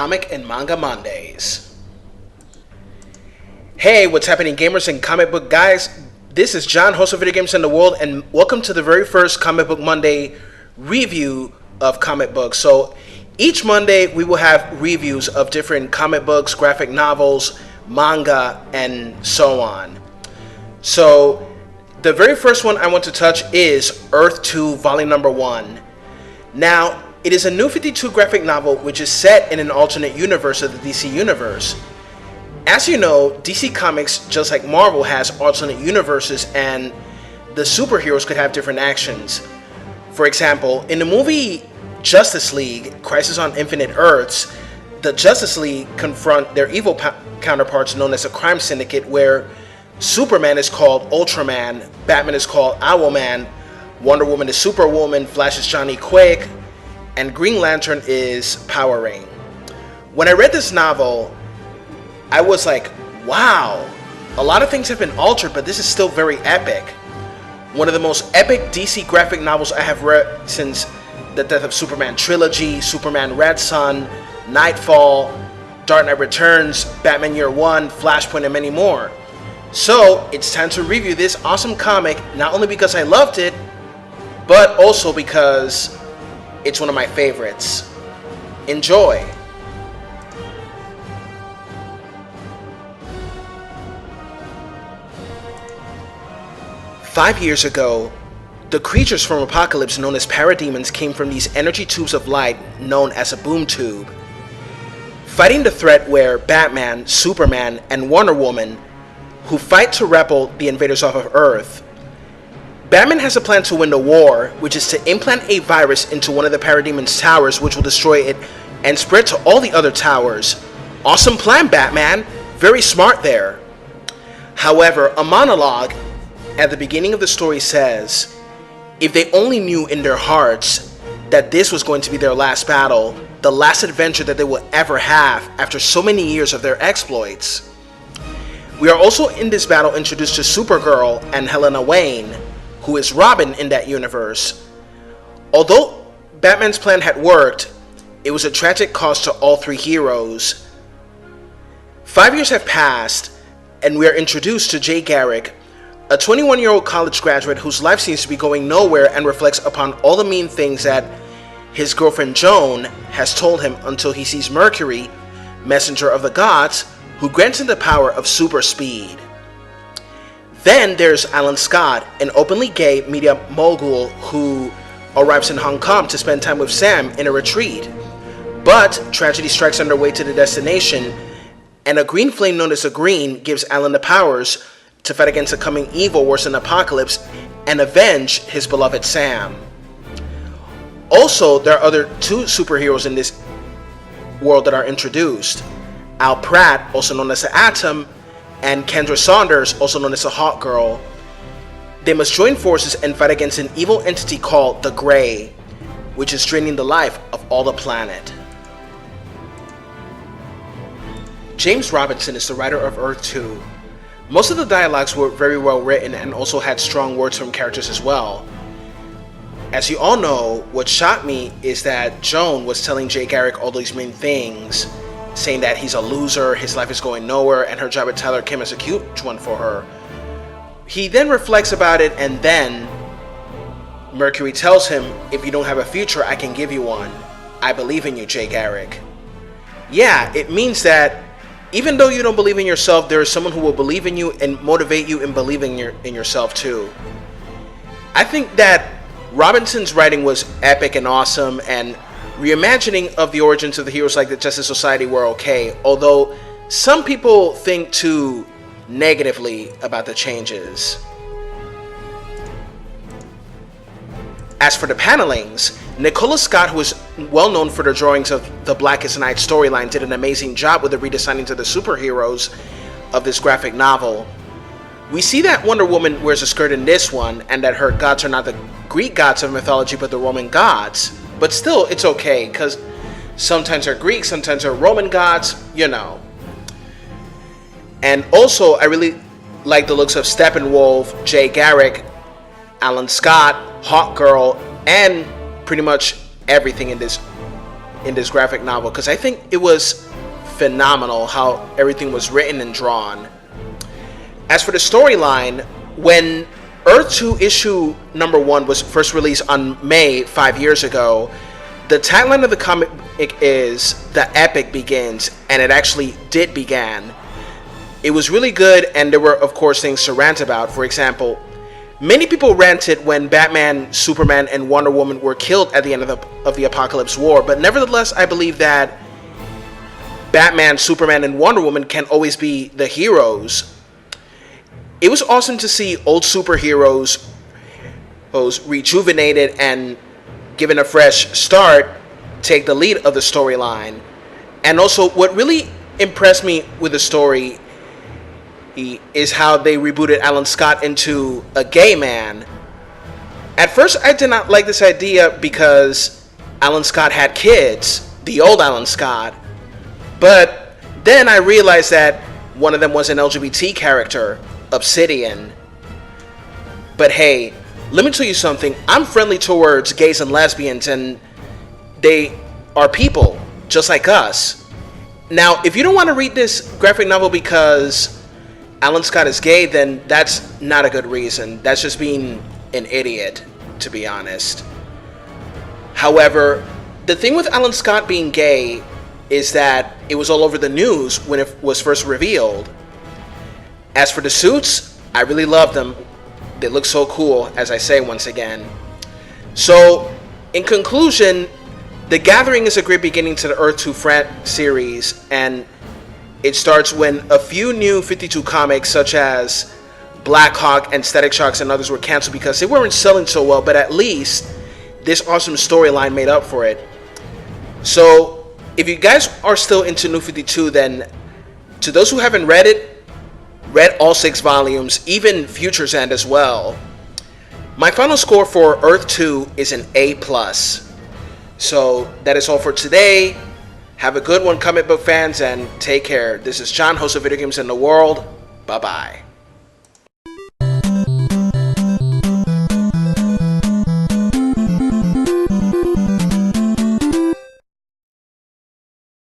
Comic and Manga Mondays. Hey, what's happening, gamers and comic book guys? This is John, host of Video Games in the World, and welcome to the very first Comic Book Monday review of comic books. So each Monday we will have reviews of different comic books, graphic novels, manga, and so on. So the very first one I want to touch is Earth 2 Volume Number 1. Now, it is a new 52 graphic novel which is set in an alternate universe of the DC universe. As you know, DC Comics, just like Marvel, has alternate universes and the superheroes could have different actions. For example, in the movie Justice League, Crisis on Infinite Earths, the Justice League confront their evil counterparts known as a crime syndicate, where Superman is called Ultraman, Batman is called Owlman, Wonder Woman is Superwoman, Flash is Johnny Quick, and Green Lantern is Power Ring. When I read this novel, I was like, wow, a lot of things have been altered, but this is still very epic. One of the most epic DC graphic novels I have read since the Death of Superman trilogy, Superman Red Son, Nightfall, Dark Knight Returns, Batman Year One, Flashpoint, and many more. So it's time to review this awesome comic, not only because I loved it, but also because it's one of my favorites. Enjoy! "5 years ago, the creatures from Apocalypse known as parademons came from these energy tubes of light known as a boom tube. Fighting the threat were Batman, Superman, and Wonder Woman, who fight to repel the invaders off of Earth. Batman has a plan to win the war, which is to implant a virus into one of the parademons' towers, which will destroy it and spread to all the other towers. Awesome plan, Batman. Very smart there. However, a monologue at the beginning of the story says, if they only knew in their hearts that this was going to be their last battle, the last adventure that they will ever have after so many years of their exploits. We are also in this battle introduced to Supergirl and Helena Wayne, who is Robin in that universe. Although Batman's plan had worked, it was a tragic cost to all three heroes. 5 years have passed, and we are introduced to Jay Garrick, a 21-year-old college graduate whose life seems to be going nowhere and reflects upon all the mean things that his girlfriend Joan has told him until he sees Mercury, messenger of the gods, who grants him the power of super speed. Then there's Alan Scott, an openly gay media mogul who arrives in Hong Kong to spend time with Sam in a retreat. But tragedy strikes on their way to the destination, and a green flame known as the Green gives Alan the powers to fight against a coming evil worse than Apocalypse and avenge his beloved Sam. Also, there are other two superheroes in this world that are introduced. Al Pratt, also known as the Atom, and Kendra Saunders, also known as the Hawk Girl. They must join forces and fight against an evil entity called the Grey, which is draining the life of all the planet. James Robinson is the writer of Earth 2. Most of the dialogues were very well written and also had strong words from characters as well. As you all know, what shocked me is that Joan was telling Jay Garrick all these mean things, saying that he's a loser, his life is going nowhere, and her job at Tyler Kim is a huge one for her. He then reflects about it, and then Mercury tells him, if you don't have a future, I can give you one. I believe in you, Jay Garrick. Yeah, it means that even though you don't believe in yourself, there is someone who will believe in you and motivate you in believing in yourself too. I think that Robinson's writing was epic and awesome, and reimagining of the origins of the heroes like the Justice Society were okay, although some people think too negatively about the changes. As for the panelings, Nicola Scott, who is well known for the drawings of the Blackest Night storyline, did an amazing job with the redesigning to the superheroes of this graphic novel. We see that Wonder Woman wears a skirt in this one, and that her gods are not the Greek gods of mythology but the Roman gods. But still, it's okay, because sometimes they're Greek, sometimes they're Roman gods, you know. And also, I really like the looks of Steppenwolf, Jay Garrick, Alan Scott, Hawk Girl, and pretty much everything in this in this graphic novel, because I think it was phenomenal how everything was written and drawn. As for the storyline, when Earth 2 issue number 1 was first released on May 5 years ago, the tagline of the comic is "The epic begins," and it actually did begin. It was really good, and there were, of course, things to rant about. For example, many people ranted when Batman, Superman, and Wonder Woman were killed at the end of the Apocalypse War, but nevertheless, I believe that Batman, Superman, and Wonder Woman can always be the heroes. It was awesome to see old superheroes rejuvenated and given a fresh start take the lead of the storyline. And also, what really impressed me with the story is how they rebooted Alan Scott into a gay man. At first, I did not like this idea because Alan Scott had kids, the old Alan Scott. But then I realized that one of them was an LGBT character, Obsidian. But hey, let me tell you something. I'm friendly towards gays and lesbians, and they are people just like us. Now, if you don't want to read this graphic novel because Alan Scott is gay, then that's not a good reason. That's just being an idiot, to be honest. However, the thing with Alan Scott being gay is that it was all over the news when it was first revealed. As for the suits, I really love them. They look so cool, as I say once again. So, in conclusion, The Gathering is a great beginning to the Earth 2 series, and it starts when a few new 52 comics such as Black Hawk and Static Shocks and others were canceled because they weren't selling so well, but at least this awesome storyline made up for it. So if you guys are still into New 52, then to those who haven't read it, read all 6 volumes, even Future's End as well. My final score for Earth 2 is an A+. So that is all for today. Have a good one, comic book fans, and take care. This is John, host of Video Games in the World. Bye-bye.